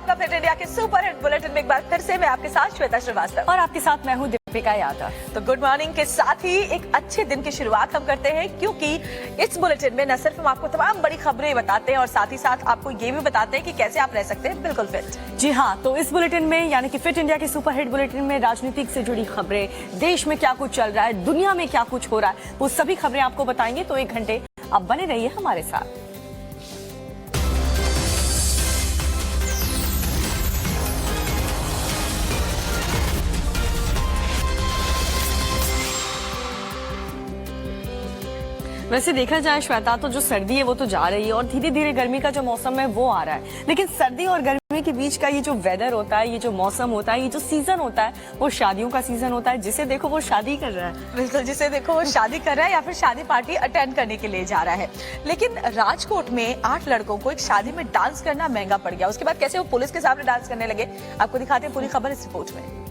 आपका fit India के super hit bulletin में एक बार फिर से मैं आपके साथ श्वेता श्रीवास्तव और आपके साथ मैं हूं दीपिका यादव। तो गुड मॉर्निंग के साथ ही एक अच्छे दिन की शुरुआत हम करते हैं, क्योंकि इस बुलेटिन में न सिर्फ हम आपको तमाम बड़ी खबरें बताते हैं और साथ ही साथ आपको ये भी बताते हैं कि कैसे आप रह सकते हैं बिल्कुल फिट। जी हाँ, तो इस बुलेटिन में यानी कि फिट इंडिया के सुपर हिट बुलेटिन में राजनीतिक से जुड़ी खबरें, देश में क्या कुछ चल रहा है, दुनिया में क्या कुछ हो रहा है, वो सभी खबरें आपको बताएंगे। तो 1 घंटे आप बने रहिए हमारे साथ। वैसे देखा जाए श्वेता, तो जो सर्दी है वो तो जा रही है और धीरे धीरे गर्मी का जो मौसम है वो आ रहा है, लेकिन सर्दी और गर्मी के बीच का ये जो वेदर होता है, ये जो मौसम होता है, ये जो सीजन होता है, वो शादियों का सीजन होता है। जिसे देखो वो शादी कर रहा है, बिल्कुल, जिसे देखो वो शादी कर रहा है या फिर शादी पार्टी अटेंड करने के लिए जा रहा है। लेकिन राजकोट में 8 लड़कों को एक शादी में डांस करना महंगा पड़ गया। उसके बाद कैसे वो पुलिस के सामने डांस करने लगे, आपको दिखाते हैं पूरी खबर इस रिपोर्ट में।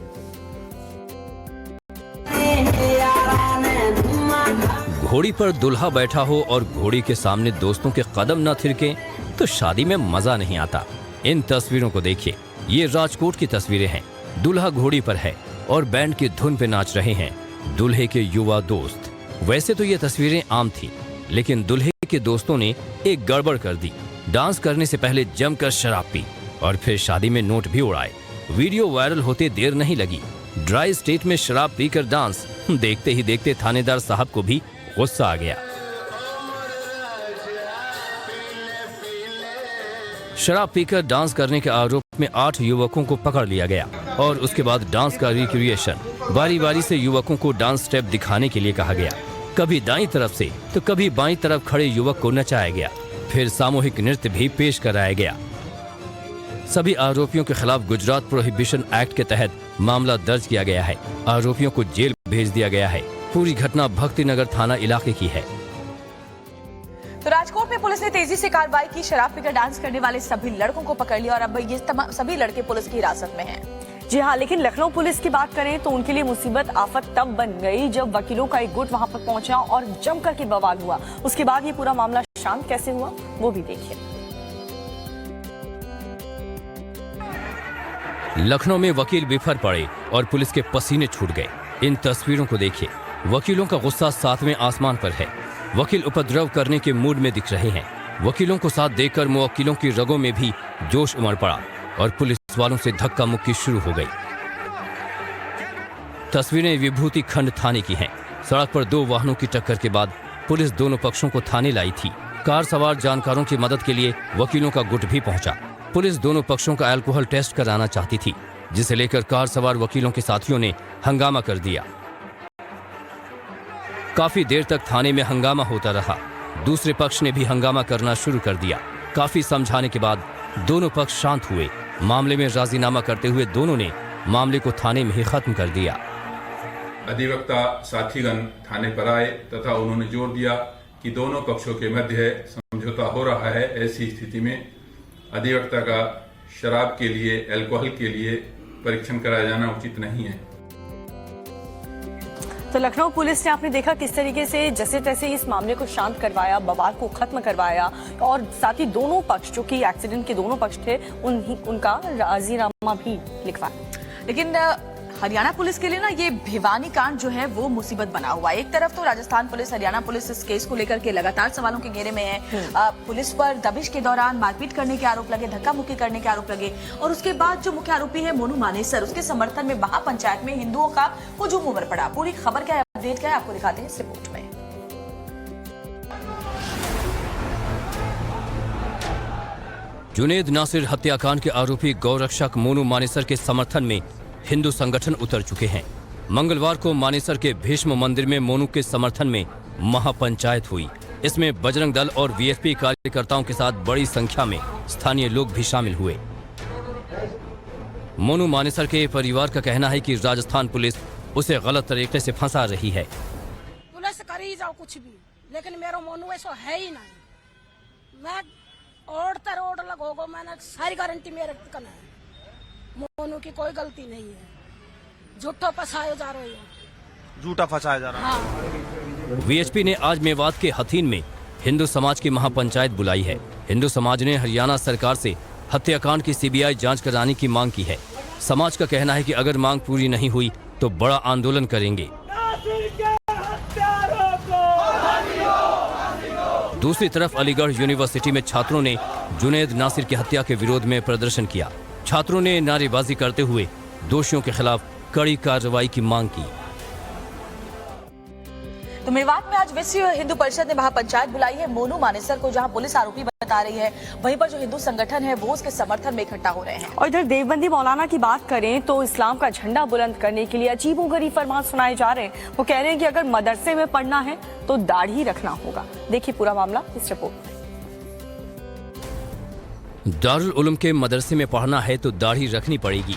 घोड़ी पर दुल्हा बैठा हो और घोड़ी के सामने दोस्तों के कदम न थिरके तो शादी में मजा नहीं आता। इन तस्वीरों को देखिए, ये राजकोट की तस्वीरें हैं। दूल्हा घोड़ी पर है और बैंड की धुन पे नाच रहे हैं दूल्हे के युवा दोस्त। वैसे तो ये तस्वीरें आम थी, लेकिन दूल्हे के दोस्तों ने एक गड़बड़ कर दी। डांस करने से पहले जमकर शराब पी और फिर शादी में नोट भी उड़ाए। वीडियो वायरल होते देर नहीं लगी। ड्राई स्टेट में शराब पीकर डांस, देखते ही देखते थानेदार साहब को भी गुस्सा आ गया। शराब पीकर डांस करने के आरोप में 8 युवकों को पकड़ लिया गया और उसके बाद डांस का रिक्रिएशन। बारी बारी से युवकों को डांस स्टेप दिखाने के लिए कहा गया। कभी दाईं तरफ से तो कभी बाईं तरफ खड़े युवक को नचाया गया। फिर सामूहिक नृत्य भी पेश कराया गया। सभी आरोपियों के खिलाफ गुजरात प्रोहिबिशन एक्ट के तहत मामला दर्ज किया गया है। आरोपियों को जेल भेज दिया गया है। पूरी घटना भक्तिनगर थाना इलाके की है। तो राजकोट में पुलिस ने तेजी से कार्रवाई की। शराब पीकर डांस करने वाले सभी लड़कों को पकड़ लिया और अब ये सभी लड़के पुलिस की हिरासत में हैं। जी हाँ, लेकिन लखनऊ पुलिस की बात करें तो उनके लिए मुसीबत आफत तब बन गई जब वकीलों का एक गुट वहां पर पहुंचा और जमकर के बवाल हुआ। उसके बाद ये पूरा मामला शांत कैसे हुआ वो भी देखिए। लखनऊ में वकील बिफर पड़े और पुलिस के पसीने छूट गए। इन तस्वीरों को देखिए। वकीलों का गुस्सा 7वें आसमान पर है। वकील उपद्रव करने के मूड में दिख रहे हैं। वकीलों को साथ देकर मुवक्किलों की रगों में भी जोश उमड़ पड़ा और पुलिस वालों से धक्का मुक्की शुरू हो गई। तस्वीरें विभूति खंड थाने की हैं। सड़क पर 2 वाहनों की टक्कर के बाद पुलिस दोनों पक्षों को थाने लाई थी। कार सवार जानकारों की मदद के लिए वकीलों का गुट भी पहुंचा। पुलिस दोनों पक्षों का अल्कोहल टेस्ट कराना चाहती थी, जिसे लेकर कार सवार वकीलों के साथियों ने हंगामा कर दिया। काफी देर तक थाने में हंगामा होता रहा। दूसरे पक्ष ने भी हंगामा करना शुरू कर दिया। काफी समझाने के बाद दोनों पक्ष शांत हुए। मामले में राजीनामा करते हुए दोनों ने मामले को थाने में ही खत्म कर दिया। अधिवक्ता साथीगण थाने पर आए तथा उन्होंने जोर दिया कि दोनों पक्षों के मध्य समझौता हो रहा है। ऐसी स्थिति में अधिवक्ता का शराब के लिए, अल्कोहल के लिए परीक्षण कराया जाना उचित नहीं है। तो लखनऊ पुलिस ने आपने देखा किस तरीके से जैसे तैसे इस मामले को शांत करवाया, बवाल को खत्म करवाया और साथ ही दोनों पक्ष, जो कि एक्सीडेंट के दोनों पक्ष थे, उनका राजीनामा भी लिखवाया। लेकिन हरियाणा पुलिस के लिए ना ये भिवानी कांड जो है वो मुसीबत बना हुआ है। एक तरफ तो राजस्थान पुलिस, हरियाणा पुलिस इस केस को लेकर के लगातार सवालों के घेरे में है। पुलिस पर दबिश के दौरान मारपीट करने के आरोप लगे, धक्का मुक्की करने के आरोप लगे और उसके बाद जो मुख्य आरोपी है मोनू मानेसर, उसके समर्थन में महापंचायत में हिंदुओं का हुजूम उमड़ पड़ा। पूरी खबर क्या है, अपडेट क्या है, आपको दिखाते हैं इस रिपोर्ट में। जुनेद नासिर हत्याकांड के आरोपी गौरक्षक मोनू मानेसर के समर्थन में हिंदू संगठन उतर चुके हैं। मंगलवार को मानेसर के भीष्म मंदिर में मोनू के समर्थन में महापंचायत हुई। इसमें बजरंग दल और वीएसपी कार्यकर्ताओं के साथ बड़ी संख्या में स्थानीय लोग भी शामिल हुए। मोनू मानेसर के परिवार का कहना है कि राजस्थान पुलिस उसे गलत तरीके से फंसा रही है। पुलिस कर ही जाओ कुछ भी, लेकिन मेरा मोनू ऐसा है ही नहीं। मैं रोड लगोगो, मैंने सारी गारंटी मेरे कन है। मोनू की कोई गलती नहीं है। झूठा फंसाया जा रहा है, झूठा फंसाया जा रहा है। हाँ। वीएचपी ने आज मेवात के हथीन में हिंदू समाज की महापंचायत बुलाई है। हिंदू समाज ने हरियाणा सरकार से हत्याकांड की सीबीआई जांच कराने की मांग की है। समाज का कहना है कि अगर मांग पूरी नहीं हुई तो बड़ा आंदोलन करेंगे। दूसरी तरफ अलीगढ़ यूनिवर्सिटी में छात्रों ने जुनैद नासिर की हत्या के विरोध में प्रदर्शन किया। छात्रों ने नारेबाजी करते हुए दोषियों के खिलाफ कड़ी कार्रवाई की मांग की। तो मेवात में आज विश्व हिंदू परिषद ने महापंचायत बुलाई है। मोनू मानेसर को जहां पुलिस आरोपी बता रही है, वहीं पर जो हिंदू संगठन है वो उसके समर्थन में इकट्ठा हो रहे हैं। और इधर देवबंदी मौलाना की बात करें तो इस्लाम का झंडा बुलंद करने के लिए अजीबोगरीब फरमान सुनाए जा रहे हैं। वो कह रहे हैं कि अगर मदरसे में पढ़ना है तो दाढ़ी रखना होगा। देखिए पूरा मामला इस रिपोर्ट में। दारुल उलूम के मदरसे में पढ़ना है तो दाढ़ी रखनी पड़ेगी।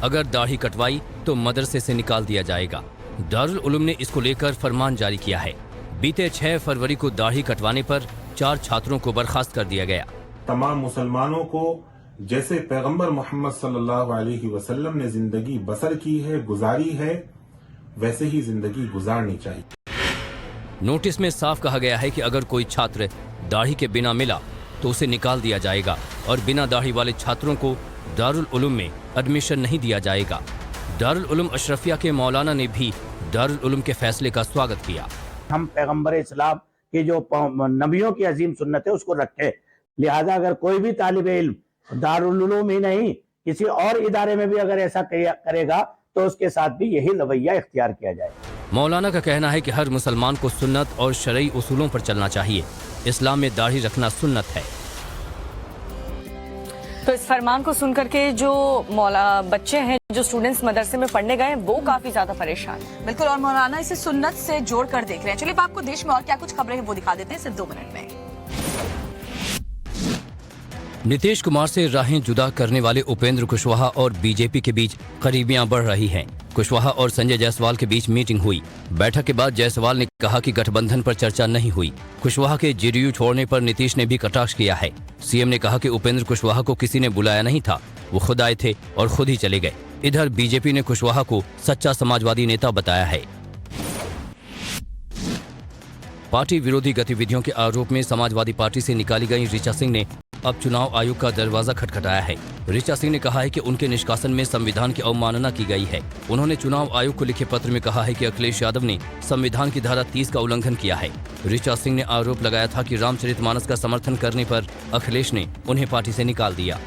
अगर दाढ़ी कटवाई तो मदरसे से निकाल दिया जाएगा। दारुल उलूम ने इसको लेकर फरमान जारी किया है। बीते 6 फरवरी को दाढ़ी कटवाने पर 4 छात्रों को बर्खास्त कर दिया गया। तमाम मुसलमानों को जैसे पैगंबर मोहम्मद सल्लल्लाहु अलैहि वसल्लम ने जिंदगी बसर की है, गुजारी है, वैसे ही जिंदगी गुजारनी चाहिए। नोटिस में साफ कहा गया है कि अगर कोई छात्र दाढ़ी के बिना मिला तो उसे निकाल दिया जाएगा और बिना दाढ़ी वाले छात्रों को दारुल उलूम में एडमिशन नहीं दिया जाएगा। दारुल उलूम अशरफिया के मौलाना ने भी दारुल उलूम के फैसले का स्वागत किया। हम पैगंबर इस्लाम की जो नबियों की अजीम सुन्नत है उसको रखे, लिहाजा अगर कोई भी तालिब इल्म दारुल उलूम ही नहीं किसी और इदारे में भी अगर ऐसा करेगा तो उसके साथ भी यही रवैया इख्तियार किया जाए। मौलाना का कहना है कि हर मुसलमान को सुन्नत और शरई उसूलों पर चलना चाहिए। इस्लाम में दाढ़ी रखना सुन्नत है। तो इस फरमान को सुनकर के जो बच्चे हैं, जो स्टूडेंट्स मदरसे में पढ़ने गए, वो काफी ज्यादा परेशान हैं। बिल्कुल, और मौलाना इसे सुन्नत से जोड़कर देख रहे हैं। चलिए आपको देश में और क्या कुछ खबरें हैं वो दिखा देते हैं सिर्फ 2 मिनट में। नीतीश कुमार से राहें जुदा करने वाले उपेंद्र कुशवाहा और बीजेपी के बीच करीबियां बढ़ रही हैं। कुशवाहा और संजय जायसवाल के बीच मीटिंग हुई। बैठक के बाद जायसवाल ने कहा कि गठबंधन पर चर्चा नहीं हुई। कुशवाहा के जेडीयू छोड़ने पर नीतीश ने भी कटाक्ष किया है। सीएम ने कहा कि उपेंद्र कुशवाहा को किसी ने बुलाया नहीं था, वो खुद आए थे और खुद ही चले गए। इधर बीजेपी ने कुशवाहा को सच्चा समाजवादी नेता बताया है। पार्टी विरोधी गतिविधियों के आरोप में समाजवादी पार्टी से निकाली गई ऋचा सिंह ने अब चुनाव आयोग का दरवाजा खटखटाया है। ऋचा सिंह ने कहा है कि उनके निष्कासन में संविधान की अवमानना की गई है। उन्होंने चुनाव आयोग को लिखे पत्र में कहा है कि अखिलेश यादव ने संविधान की धारा 30 का उल्लंघन किया है। ऋचा सिंह ने आरोप लगाया था कि रामचरितमानस का समर्थन करने पर अखिलेश ने उन्हें पार्टी से निकाल दिया।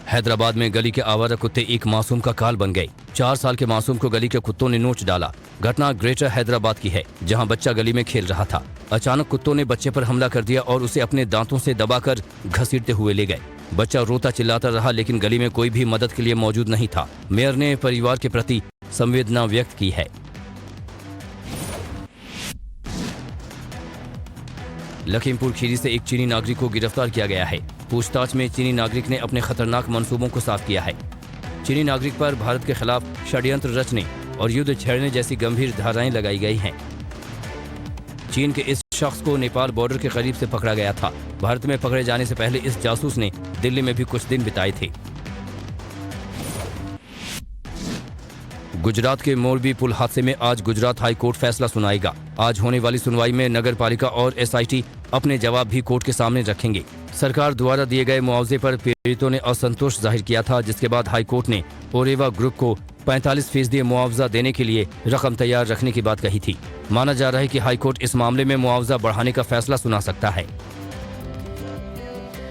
हैदराबाद में गली के आवारा कुत्ते एक मासूम का काल बन गए। 4 साल के मासूम को गली के कुत्तों ने नोच डाला। घटना ग्रेटर हैदराबाद की है, जहां बच्चा गली में खेल रहा था। अचानक कुत्तों ने बच्चे पर हमला कर दिया और उसे अपने दांतों से दबाकर घसीटते हुए ले गए। बच्चा रोता चिल्लाता रहा, लेकिन गली में कोई भी मदद के लिए मौजूद नहीं था। मेयर ने परिवार के प्रति संवेदना व्यक्त की है। लखीमपुर खीरी से एक चीनी नागरिक को गिरफ्तार किया गया है। पूछताछ में चीनी नागरिक ने अपने खतरनाक मंसूबों को साफ किया है। चीनी नागरिक पर भारत के खिलाफ षड्यंत्र रचने और युद्ध छेड़ने जैसी गंभीर धाराएं लगाई गई हैं। चीन के इस शख्स को नेपाल बॉर्डर के करीब से पकड़ा गया था। भारत में पकड़े जाने से पहले इस जासूस ने दिल्ली में भी कुछ दिन बिताए थे। गुजरात के मोरबी पुल हादसे में आज गुजरात हाई कोर्ट फैसला सुनाएगा। आज होने वाली सुनवाई में नगर पालिका और एसआईटी अपने जवाब भी कोर्ट के सामने रखेंगे। सरकार द्वारा दिए गए मुआवजे पर पीड़ितों ने असंतोष जाहिर किया था, जिसके बाद हाई कोर्ट ने ओरेवा ग्रुप को 45% मुआवजा देने के लिए रकम तैयार रखने की बात कही थी। माना जा रहा है कि हाई कोर्ट इस मामले में मुआवजा बढ़ाने का फैसला सुना सकता है।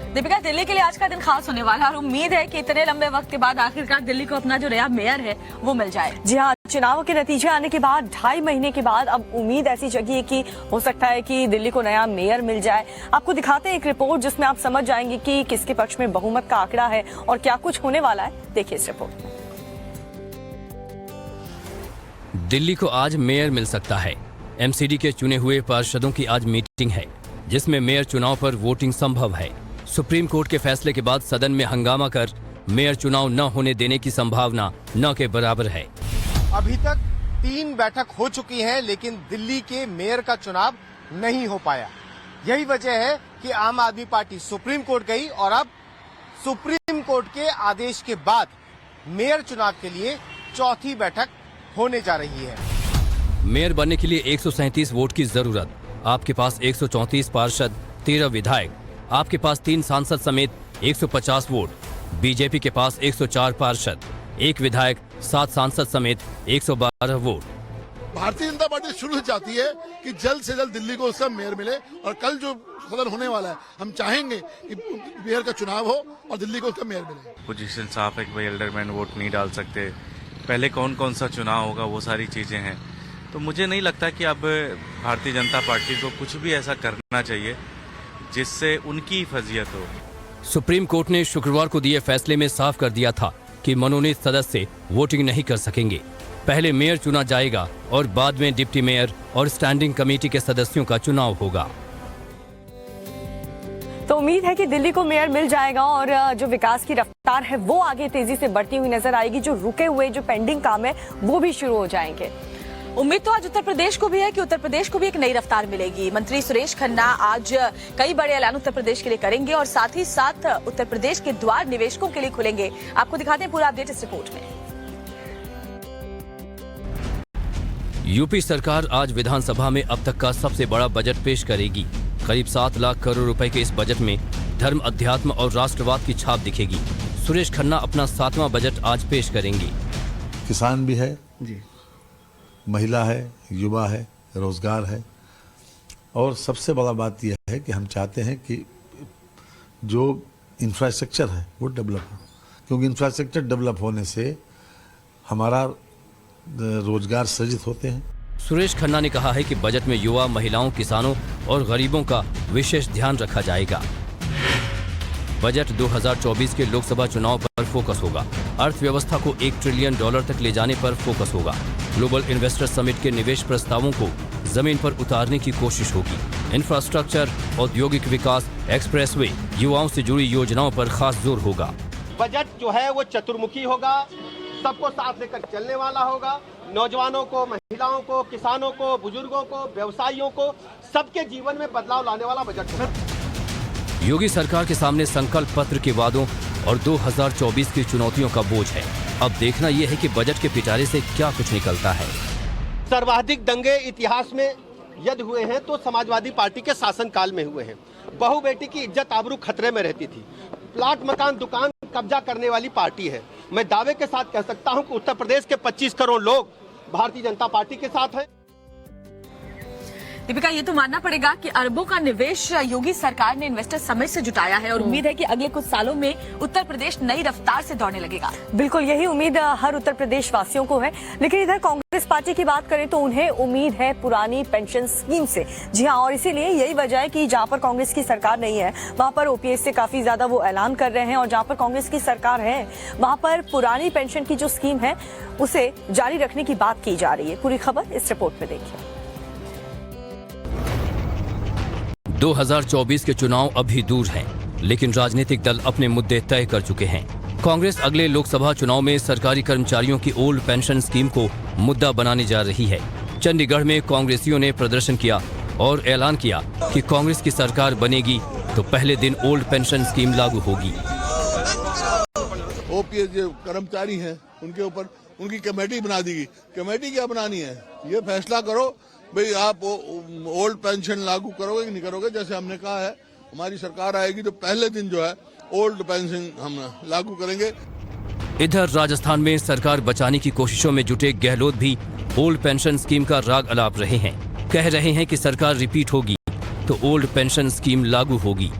दीपिका, दिल्ली के लिए आज का दिन खास होने वाला है और उम्मीद है कि इतने लंबे वक्त के बाद आखिरकार दिल्ली को अपना जो नया मेयर है वो मिल जाए। जी हाँ, चुनाव के नतीजे आने के बाद 2.5 महीने के बाद अब उम्मीद ऐसी जगी है कि हो सकता है कि दिल्ली को नया मेयर मिल जाए। आपको दिखाते हैं एक रिपोर्ट जिसमें आप समझ जाएंगे कि किसके पक्ष में बहुमत का आंकड़ा है और क्या कुछ होने वाला है। देखिए इस रिपोर्ट। दिल्ली को आज मेयर मिल सकता है। एमसीडी के चुने हुए पार्षदों की आज मीटिंग है, जिसमें मेयर चुनाव पर वोटिंग संभव है। सुप्रीम कोर्ट के फैसले के बाद सदन में हंगामा कर मेयर चुनाव न होने देने की संभावना न के बराबर है। अभी तक 3 बैठक हो चुकी हैं, लेकिन दिल्ली के मेयर का चुनाव नहीं हो पाया। यही वजह है कि आम आदमी पार्टी सुप्रीम कोर्ट गई और अब सुप्रीम कोर्ट के आदेश के बाद मेयर चुनाव के लिए 4थी बैठक होने जा रही है। मेयर बनने के लिए 137 वोट की जरूरत। आपके पास 134 पार्षद, 13 विधायक, आपके पास 3 सांसद समेत 150 वोट, बीजेपी के पास 104 पार्षद, 1 विधायक, 7 सांसद समेत 112 वोट। भारतीय जनता पार्टी शुरू से चाहती है कि जल्द से जल्द दिल्ली को उसका मेयर मिले और कल जो सदन होने वाला है हम चाहेंगे कि मेयर का चुनाव हो और दिल्ली को उसका मेयर मिले। पोजीशन साफ है कि भाई एल्डरमैन वोट नहीं डाल सकते, पहले कौन कौन सा चुनाव होगा वो सारी चीजें हैं। तो मुझे नहीं लगता कि अब भारतीय जनता पार्टी को कुछ भी ऐसा करना चाहिए जिससे उनकी फजीयत हो। सुप्रीम कोर्ट ने शुक्रवार को दिए फैसले में साफ कर दिया था कि मनोनीत सदस्य वोटिंग नहीं कर सकेंगे। पहले मेयर चुना जाएगा और बाद में डिप्टी मेयर और स्टैंडिंग कमेटी के सदस्यों का चुनाव होगा। तो उम्मीद है कि दिल्ली को मेयर मिल जाएगा और जो विकास की रफ्तार है वो आगे तेजी से बढ़ती हुई नजर आएगी। जो रुके हुए जो पेंडिंग काम है वो भी शुरू हो जाएंगे। उम्मीद तो आज उत्तर प्रदेश को भी है कि उत्तर प्रदेश को भी एक नई रफ्तार मिलेगी। मंत्री सुरेश खन्ना आज कई बड़े ऐलान उत्तर प्रदेश के लिए करेंगे और साथ ही साथ उत्तर प्रदेश के द्वार निवेशकों के लिए खुलेंगे। आपको दिखाते हैं पूरा अपडेट इस रिपोर्ट में। यूपी सरकार आज विधानसभा में अब तक का सबसे बड़ा बजट पेश करेगी। करीब 7 लाख करोड़ रुपए के इस बजट में धर्म, अध्यात्म और राष्ट्रवाद की छाप दिखेगी। सुरेश खन्ना अपना 7वां बजट आज पेश करेंगे। किसान भी है जी, महिला है, युवा है, रोजगार है और सबसे बड़ा बात यह है कि हम चाहते हैं कि जो इंफ्रास्ट्रक्चर है वो डेवलप हो, क्योंकि इंफ्रास्ट्रक्चर डेवलप होने से हमारा रोजगार सृजित होते हैं। सुरेश खन्ना ने कहा है कि बजट में युवा, महिलाओं, किसानों और गरीबों का विशेष ध्यान रखा जाएगा। बजट 2024 के लोकसभा चुनाव पर फोकस होगा। अर्थव्यवस्था को $1 ट्रिलियन तक ले जाने पर फोकस होगा। ग्लोबल इन्वेस्टर समिट के निवेश प्रस्तावों को जमीन पर उतारने की कोशिश होगी। इंफ्रास्ट्रक्चर, औद्योगिक विकास, एक्सप्रेसवे, युवाओं से जुड़ी योजनाओं पर खास जोर होगा। बजट जो है वो चतुर्मुखी होगा, सबको साथ लेकर चलने वाला होगा। नौजवानों को, महिलाओं को, किसानों को, बुजुर्गों को, व्यवसायियों को, सबके जीवन में बदलाव लाने वाला बजट होगा। योगी सरकार के सामने संकल्प पत्र के वादों और 2024 की चुनौतियों का बोझ है। अब देखना यह है कि बजट के पिटारे से क्या कुछ निकलता है। सर्वाधिक दंगे इतिहास में यदि हुए हैं तो समाजवादी पार्टी के शासनकाल में हुए हैं। बहू बेटी की इज्जत आबरू खतरे में रहती थी। प्लाट, मकान, दुकान कब्जा करने वाली पार्टी है। मैं दावे के साथ कह सकता हूं कि उत्तर प्रदेश के 25 करोड़ लोग भारतीय जनता पार्टी के साथ हैं। दीपिका, ये तो मानना पड़ेगा कि अरबों का निवेश योगी सरकार ने इन्वेस्टर समिट से जुटाया है और उम्मीद है कि अगले कुछ सालों में उत्तर प्रदेश नई रफ्तार से दौड़ने लगेगा। बिल्कुल यही उम्मीद हर उत्तर प्रदेश वासियों को है। लेकिन इधर कांग्रेस पार्टी की बात करें तो उन्हें उम्मीद है पुरानी पेंशन स्कीम से। जी हाँ, और इसीलिए यही वजह है कि जहां पर कांग्रेस की सरकार नहीं है वहां पर ओपीएस से काफी ज्यादा वो ऐलान कर रहे हैं और जहां पर कांग्रेस की सरकार है वहां पर पुरानी पेंशन की जो स्कीम है उसे जारी रखने की बात की जा रही है। पूरी खबर इस रिपोर्ट में देखिए। 2024 के चुनाव अभी दूर हैं, लेकिन राजनीतिक दल अपने मुद्दे तय कर चुके हैं। कांग्रेस अगले लोकसभा चुनाव में सरकारी कर्मचारियों की ओल्ड पेंशन स्कीम को मुद्दा बनाने जा रही है। चंडीगढ़ में कांग्रेसियों ने प्रदर्शन किया और ऐलान किया कि कांग्रेस की सरकार बनेगी तो पहले दिन ओल्ड पेंशन स्कीम लागू होगी। ओपीएस जो कर्मचारी हैं उनके ऊपर उनकी कमेटी बना दी गई। कमेटी क्या बनानी है, ये फैसला करो भाई आप ओल्ड पेंशन लागू करोगे कि नहीं करोगे। जैसे हमने कहा है हमारी सरकार आएगी तो पहले दिन जो है ओल्ड पेंशन हम लागू करेंगे। इधर राजस्थान में सरकार बचाने की कोशिशों में जुटे गहलोत भी ओल्ड पेंशन स्कीम का राग अलाप रहे हैं। कह रहे हैं कि सरकार रिपीट होगी तो ओल्ड पेंशन स्कीम लागू होगी।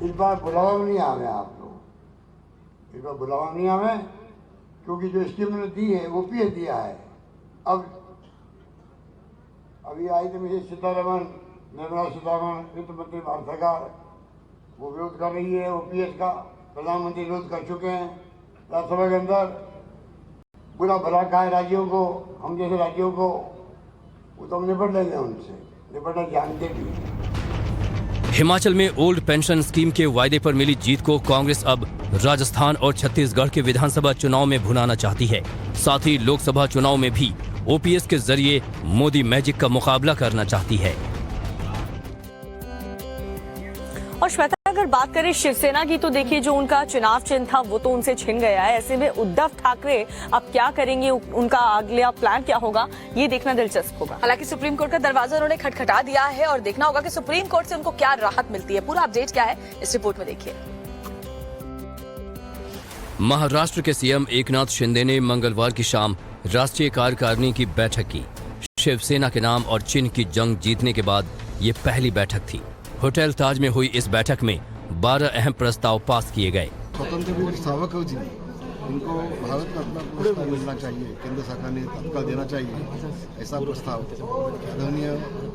इस बार बुलावा नहीं आवे आप लोग, इस बार बुलावा नहीं आवे क्योंकि जो स्कीम ने दी है वो पीएस दिया है। अब अभी आई थी मिसेस सीतारमण, निर्मला सीतारमण, वित्त मंत्री भारत सरकार, वो विरोध कर रही है ओपीएस का। प्रधानमंत्री विरोध कर चुके हैं राज्यसभा के अंदर। बुरा भला कहा है राज्यों को, हम जैसे राज्यों को, वो तो हम निपट लेंगे, उनसे निपटना जानते भी हैं। हिमाचल में ओल्ड पेंशन स्कीम के वायदे पर मिली जीत को कांग्रेस अब राजस्थान और छत्तीसगढ़ के विधानसभा चुनाव में भुनाना चाहती है। साथ ही लोकसभा चुनाव में भी ओपीएस के जरिए मोदी मैजिक का मुकाबला करना चाहती है। और श्वेता, अगर बात करें शिवसेना की तो देखिए जो उनका चुनाव चिन्ह था वो तो उनसे छिन गया है। ऐसे में उद्धव ठाकरे अब क्या करेंगे, उनका अगला प्लान क्या होगा, ये देखना दिलचस्प होगा। हालांकि सुप्रीम कोर्ट का दरवाजा उन्होंने खटखटा दिया है और देखना होगा कि सुप्रीम कोर्ट से उनको क्या राहत मिलती है। पूरा अपडेट क्या है इस रिपोर्ट में देखिए। महाराष्ट्र के सीएम एकनाथ शिंदे ने मंगलवार की शाम राष्ट्रीय कार्यकारिणी की बैठक की। शिवसेना के नाम और चिन्ह की जंग जीतने के बाद ये पहली बैठक थी। होटल ताज में हुई इस बैठक में 12 अहम प्रस्ताव पास किए गए। स्वतंत्र वीर सावरकर जी, इनको भारत का अपना पुरस्कार मिलना चाहिए, केंद्र सरकार ने तत्काल देना चाहिए, ऐसा प्रस्ताव आदरणीय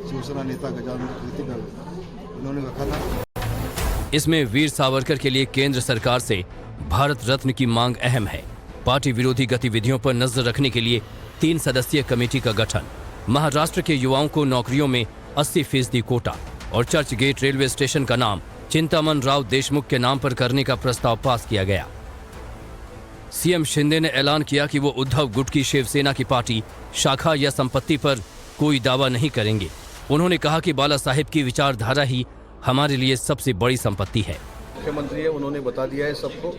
शिवसेना नेता गजानन कीर्तिकर उन्होंने रखा था। इसमें वीर सावरकर के लिए केंद्र सरकार से भारत रत्न की मांग अहम है। पार्टी विरोधी गतिविधियों पर नजर रखने के लिए 3 सदस्यीय कमेटी का गठन, महाराष्ट्र के युवाओं को नौकरियों में 80% कोटा और चर्च गेट रेलवे स्टेशन का नाम चिंतामन राव देशमुख के नाम पर करने का प्रस्ताव पास किया गया। सीएम शिंदे ने ऐलान किया कि वो उद्धव गुट की शिवसेना की पार्टी शाखा या संपत्ति पर कोई दावा नहीं करेंगे। उन्होंने कहा कि बाला साहेब की विचारधारा ही हमारे लिए सबसे बड़ी संपत्ति है। मुख्यमंत्री है, उन्होंने बता दिया है सबको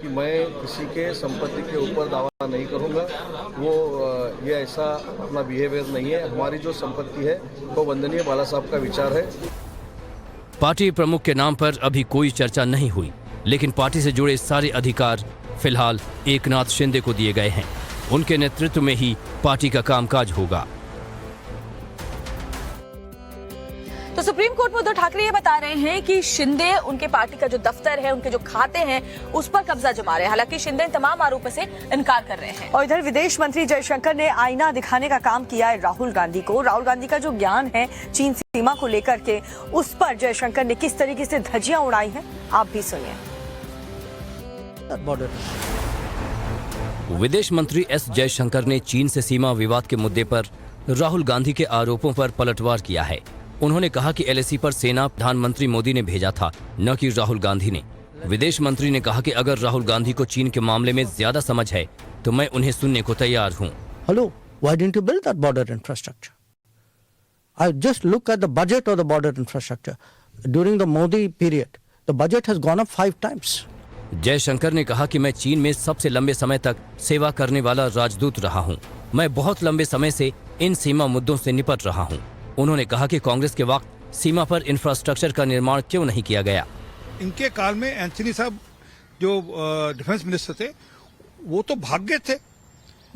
कि मैं किसी के संपत्ति के ऊपर दावा नहीं करूंगा। वो ये ऐसा अपना बिहेवियर नहीं है। हमारी जो संपत्ति है वो वंदनीय बाला साहब का विचार है। पार्टी प्रमुख के नाम पर अभी कोई चर्चा नहीं हुई, लेकिन पार्टी से जुड़े सारे अधिकार फिलहाल एकनाथ शिंदे को दिए गए हैं। उनके नेतृत्व में ही पार्टी का कामकाज होगा। तो सुप्रीम कोर्ट में उद्धव ठाकरे ये बता रहे हैं कि शिंदे उनके पार्टी का जो दफ्तर है, उनके जो खाते हैं, उस पर कब्जा जमा रहे हैं। हालांकि शिंदे इन तमाम आरोपों से इनकार कर रहे हैं। और इधर विदेश मंत्री जयशंकर ने आईना दिखाने का काम किया है राहुल गांधी को। राहुल गांधी का जो ज्ञान है चीन सीमा को लेकर के, उस पर जयशंकर ने किस तरीके से धज्जियां उड़ाई हैं, आप भी सुनिए। विदेश मंत्री एस जयशंकर ने चीन से सीमा विवाद के मुद्दे पर राहुल गांधी के आरोपों पर पलटवार किया है। उन्होंने कहा कि एलएसी पर सेना प्रधानमंत्री मोदी ने भेजा था, न कि राहुल गांधी ने। विदेश मंत्री ने कहा कि अगर राहुल गांधी को चीन के मामले में ज्यादा समझ है तो मैं उन्हें सुनने को तैयार हूं। Hello, why didn't you build that border infrastructure? I just look at the budget of the border infrastructure. During the Modi period, the budget has gone up 5 times. Jaishankar ने कहा कि मैं चीन में सबसे लंबे समय तक सेवा करने वाला राजदूत रहा हूं। मैं बहुत लंबे समय से इन सीमा मुद्दों से निपट रहा हूं। उन्होंने कहा कि कांग्रेस के वक्त सीमा पर इंफ्रास्ट्रक्चर का निर्माण क्यों नहीं किया गया। इनके काल में एंथनी साहब जो डिफेंस मिनिस्टर थे वो तो भाग गए थे।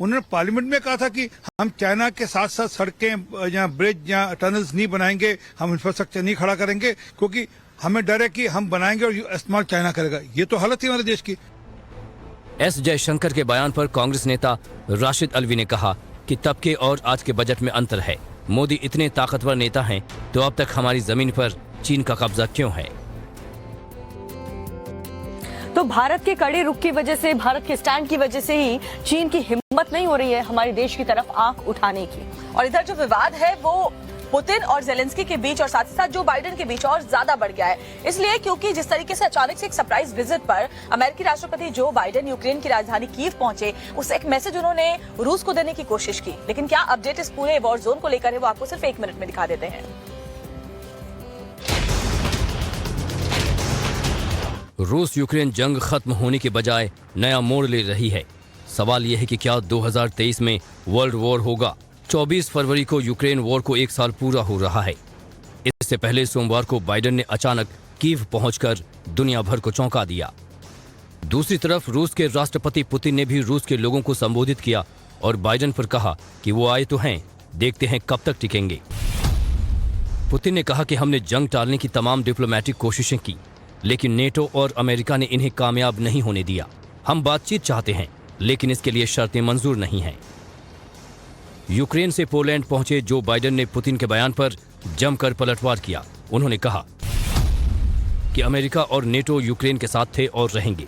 उन्होंने पार्लियामेंट में कहा था कि हम चाइना के साथ साथ सड़कें या ब्रिज या टनल्स नहीं बनाएंगे, हम इंफ्रास्ट्रक्चर नहीं खड़ा करेंगे, क्योंकि हमें डर है कि हम बनाएंगे और इस्तेमाल चाइना करेगा। ये तो हालत थी हमारे देश की। एस जयशंकर के बयान पर कांग्रेस नेता राशिद अलवी ने कहा कि तब के और आज के बजट में अंतर है। मोदी इतने ताकतवर नेता हैं तो अब तक हमारी जमीन पर चीन का कब्जा क्यों है। तो भारत के कड़े रुख की वजह से, भारत के स्टैंड की वजह से ही चीन की हिम्मत नहीं हो रही है हमारे देश की तरफ आंख उठाने की। और इधर जो विवाद है वो पुतिन और जेलेंस्की के बीच और साथ ही साथ जो बाइडेन के बीच और ज्यादा बढ़ गया है। इसलिए क्योंकि जिस तरीके से अचानक से एक सरप्राइज विजिट पर अमेरिकी राष्ट्रपति जो बाइडेन यूक्रेन की राजधानी कीव पहुंचे, उससे एक मैसेज उन्होंने रूस को देने की कोशिश की। लेकिन क्या अपडेट इस पूरे वॉर जोन को लेकर है वो आपको सिर्फ 1 मिनट में दिखा देते हैं। रूस यूक्रेन जंग खत्म होने के बजाय नया मोड़ ले रही है। सवाल यह है कि क्या 2023 में वर्ल्ड वॉर होगा। 24 फरवरी को यूक्रेन वॉर को 1 साल पूरा हो रहा है। इससे पहले सोमवार को बाइडेन ने अचानक कीव पहुंचकर दुनिया भर को चौंका दिया। दूसरी तरफ रूस के राष्ट्रपति पुतिन ने भी रूस के लोगों को संबोधित किया और बाइडेन पर कहा कि वो आए तो हैं, देखते हैं कब तक टिकेंगे। पुतिन ने कहा कि हमने जंग टालने की तमाम डिप्लोमेटिक कोशिशें की, लेकिन नेटो और अमेरिका ने इन्हें कामयाब नहीं होने दिया। हम बातचीत चाहते हैं, लेकिन इसके लिए शर्तें मंजूर नहीं हैं। यूक्रेन से पोलैंड पहुंचे जो बाइडेन ने पुतिन के बयान पर जमकर पलटवार किया। उन्होंने कहा कि अमेरिका और नेटो यूक्रेन के साथ थे और रहेंगे।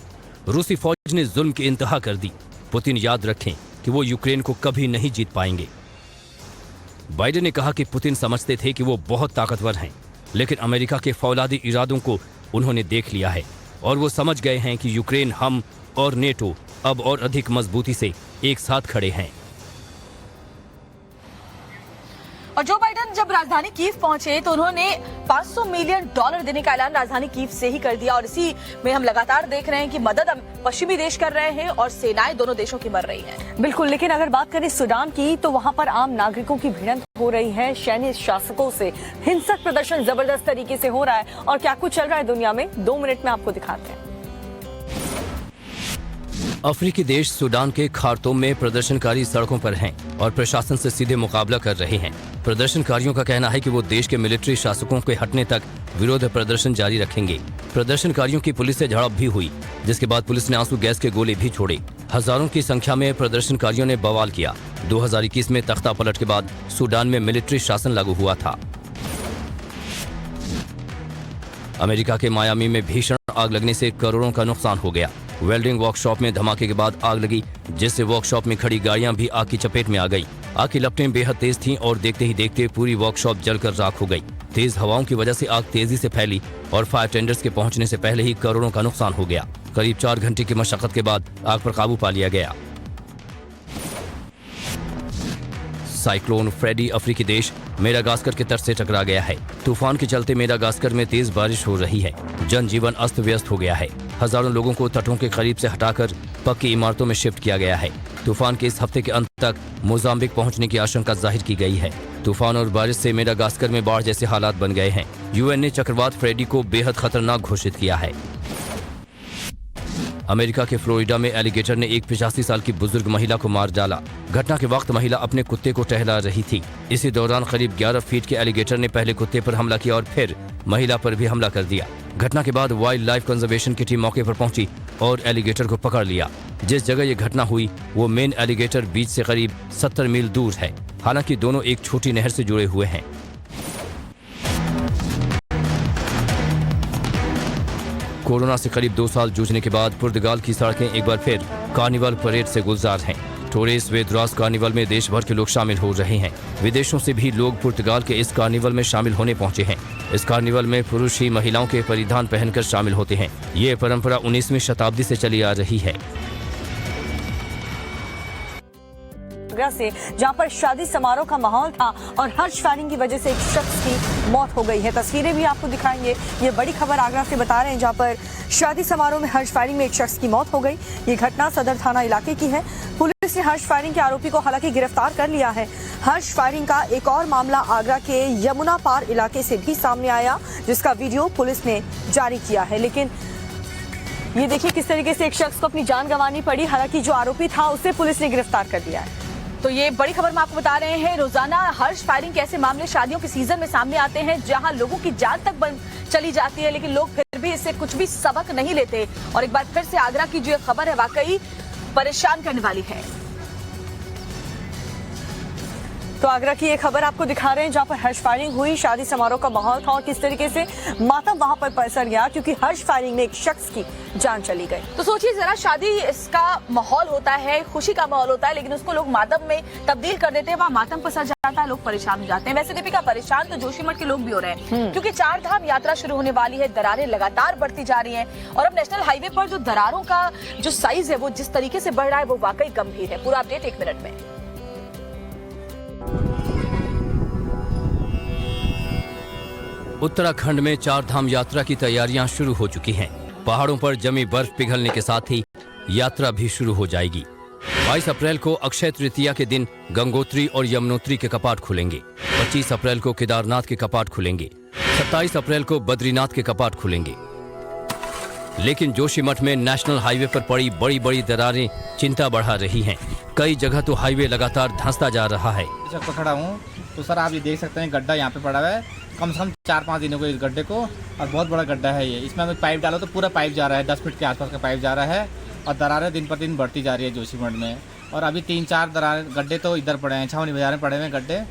रूसी फौज ने जुल्म की इंतहा कर दी। पुतिन याद रखें कि वो यूक्रेन को कभी नहीं जीत पाएंगे। बाइडेन ने कहा कि पुतिन समझते थे कि वो बहुत ताकतवर हैं, लेकिन अमेरिका के फौलादी इरादों को उन्होंने देख लिया है और वो समझ गए हैं कि यूक्रेन, हम और नेटो अब और अधिक मजबूती से एक साथ खड़े हैं। और जो बाइडेन जब राजधानी कीव पहुंचे तो उन्होंने $500 मिलियन देने का ऐलान राजधानी कीव से ही कर दिया। और इसी में हम लगातार देख रहे हैं कि मदद पश्चिमी देश कर रहे हैं और सेनाएं दोनों देशों की मर रही हैं। बिल्कुल, लेकिन अगर बात करें सूडान की तो वहां पर आम नागरिकों की भिड़ंत हो रही है सैन्य शासकों से। हिंसक प्रदर्शन जबरदस्त तरीके से हो रहा है और क्या कुछ चल रहा है दुनिया में 2 मिनट में आपको दिखाते हैं। अफ्रीकी देश सूडान के खार्तूम में प्रदर्शनकारी सड़कों पर हैं और प्रशासन से सीधे मुकाबला कर रहे हैं। प्रदर्शनकारियों का कहना है कि वो देश के मिलिट्री शासकों के हटने तक विरोध प्रदर्शन जारी रखेंगे। प्रदर्शनकारियों की पुलिस से झड़प भी हुई, जिसके बाद पुलिस ने आंसू गैस के गोले भी छोड़े। हजारों की संख्या में प्रदर्शनकारियों ने बवाल किया। 2021 में तख्ता पलट के बाद सूडान में मिलिट्री शासन लागू हुआ था। अमेरिका के मायामी में भीषण आग लगने से करोड़ों का नुकसान हो गया। वेल्डिंग वर्कशॉप में धमाके के बाद आग लगी, जिससे वर्कशॉप में खड़ी गाड़ियां भी आग की चपेट में आ गई। आग की लपटें बेहद तेज थीं और देखते ही देखते पूरी वर्कशॉप जलकर राख हो गई। तेज हवाओं की वजह से आग तेजी से फैली और फायर टेंडर्स के पहुंचने से पहले ही करोड़ों का नुकसान हो गया। करीब 4 घंटे की मशक्कत के बाद आग पर काबू पा लिया गया। साइक्लोन फ्रेडी अफ्रीकी देश मेडागास्कर के तट से टकरा गया है। तूफान के चलते मेडागास्कर में तेज बारिश हो रही है। जनजीवन अस्त व्यस्त हो गया है। हजारों लोगों को तटों के करीब से हटाकर पक्की इमारतों में शिफ्ट किया गया है। तूफान के इस हफ्ते के अंत तक मोजाम्बिक पहुंचने की आशंका जाहिर की गई है। तूफान और बारिश से मेडागास्कर में बाढ़ जैसे हालात बन गए हैं। यूएन ने चक्रवात फ्रेडी को बेहद खतरनाक घोषित किया है। अमेरिका के फ्लोरिडा में एलिगेटर ने एक 85 साल की बुजुर्ग महिला को मार डाला। घटना के वक्त महिला अपने कुत्ते को टहला रही थी। इसी दौरान करीब 11 फीट के एलिगेटर ने पहले कुत्ते पर हमला किया और फिर महिला पर भी हमला कर दिया। घटना के बाद वाइल्ड लाइफ कंजर्वेशन की टीम मौके पर पहुंची और एलिगेटर को पकड़ लिया। जिस जगह ये घटना हुई वो मेन एलिगेटर बीच से करीब 70 मील दूर है। हालांकि दोनों एक छोटी नहर से जुड़े हुए हैं। कोरोना से करीब 2 साल जूझने के बाद पुर्तगाल की सड़कें एक बार फिर कार्निवल परेड से गुलजार हैं। टोरेस वेदरास कार्निवल में देश भर के लोग शामिल हो रहे हैं। विदेशों से भी लोग पुर्तगाल के इस कार्निवल में शामिल होने पहुंचे हैं। इस कार्निवल में पुरुष ही महिलाओं के परिधान पहनकर शामिल होते हैं। ये परंपरा 19वीं शताब्दी से चली आ रही है। से जहां पर शादी समारोह का माहौल था और हर्ष फायरिंग की वजह से एक शख्स की मौत हो गई है। तस्वीरें भी आपको दिखाएंगे। ये बड़ी खबर आगरा से बता रहे हैं, जहां पर शादी समारोह में हर्ष फायरिंग में एक शख्स की मौत हो गई। ये घटना सदर थाना इलाके की है। पुलिस ने हर्ष फायरिंग के आरोपी को हालांकि गिरफ्तार कर लिया है। हर्ष फायरिंग का एक और मामला आगरा के यमुना पार इलाके से भी सामने आया, जिसका वीडियो पुलिस ने जारी किया है। लेकिन ये देखिए किस तरीके से एक शख्स को अपनी जान गंवानी पड़ी। हालांकि जो आरोपी था उसे पुलिस ने गिरफ्तार कर लिया है। तो ये बड़ी खबर मैं आपको बता रहे हैं। रोजाना हर्ष फायरिंग के ऐसे मामले शादियों के सीजन में सामने आते हैं, जहां लोगों की जान तक चली जाती है, लेकिन लोग फिर भी इससे कुछ भी सबक नहीं लेते। और एक बार फिर से आगरा की जो खबर है वाकई परेशान करने वाली है। तो आगरा की ये खबर आपको दिखा रहे हैं, जहां पर हर्ष फायरिंग हुई, शादी समारोह का माहौल था और किस तरीके से मातम वहां पर पसर गया क्योंकि हर्ष फायरिंग में एक शख्स की जान चली गई। तो सोचिए जरा, शादी इसका माहौल होता है, खुशी का माहौल होता है, लेकिन उसको लोग मातम में तब्दील कर देते हैं। वहाँ मातम पसर जाता है, लोग परेशान हो जाते हैं। वैसे दीपिका, परेशान तो जोशीमठ के लोग भी हो रहे हैं क्योंकि 4 धाम यात्रा शुरू होने वाली है। दरारें लगातार बढ़ती जा रही हैं और अब नेशनल हाईवे पर जो दरारों का जो साइज है वो जिस तरीके से बढ़ रहा है वो वाकई गंभीर है। पूरा अपडेट 1 मिनट में। उत्तराखंड में 4 धाम यात्रा की तैयारियां शुरू हो चुकी हैं। पहाड़ों पर जमी बर्फ पिघलने के साथ ही यात्रा भी शुरू हो जाएगी। 22 अप्रैल को अक्षय तृतीया के दिन गंगोत्री और यमुनोत्री के कपाट खुलेंगे। 25 अप्रैल को केदारनाथ के कपाट खुलेंगे। 27 अप्रैल को बद्रीनाथ के कपाट खुलेंगे। लेकिन जोशीमठ में नेशनल हाईवे पर पड़ी बड़ी बड़ी दरारें चिंता बढ़ा रही हैं। कई जगह तो हाईवे लगातार धंसता जा रहा है। जब खड़ा हूँ तो सर आप ये देख सकते हैं, गड्ढा यहाँ पे पड़ा हुआ है। कम से कम 4-5 दिनों को इस गड्ढे को, और बहुत बड़ा गड्ढा है ये। इसमें अगर पाइप डालो तो पूरा पाइप जा रहा है, 10 फीट के आसपास का पाइप जा रहा है और दरारें दिन पर दिन बढ़ती जा रही है जोशीमठ में। और अभी 3-4 दरारें गड्ढे तो इधर पड़े हैं, छावनी बाजार में पड़े हुए हैं गड्ढे।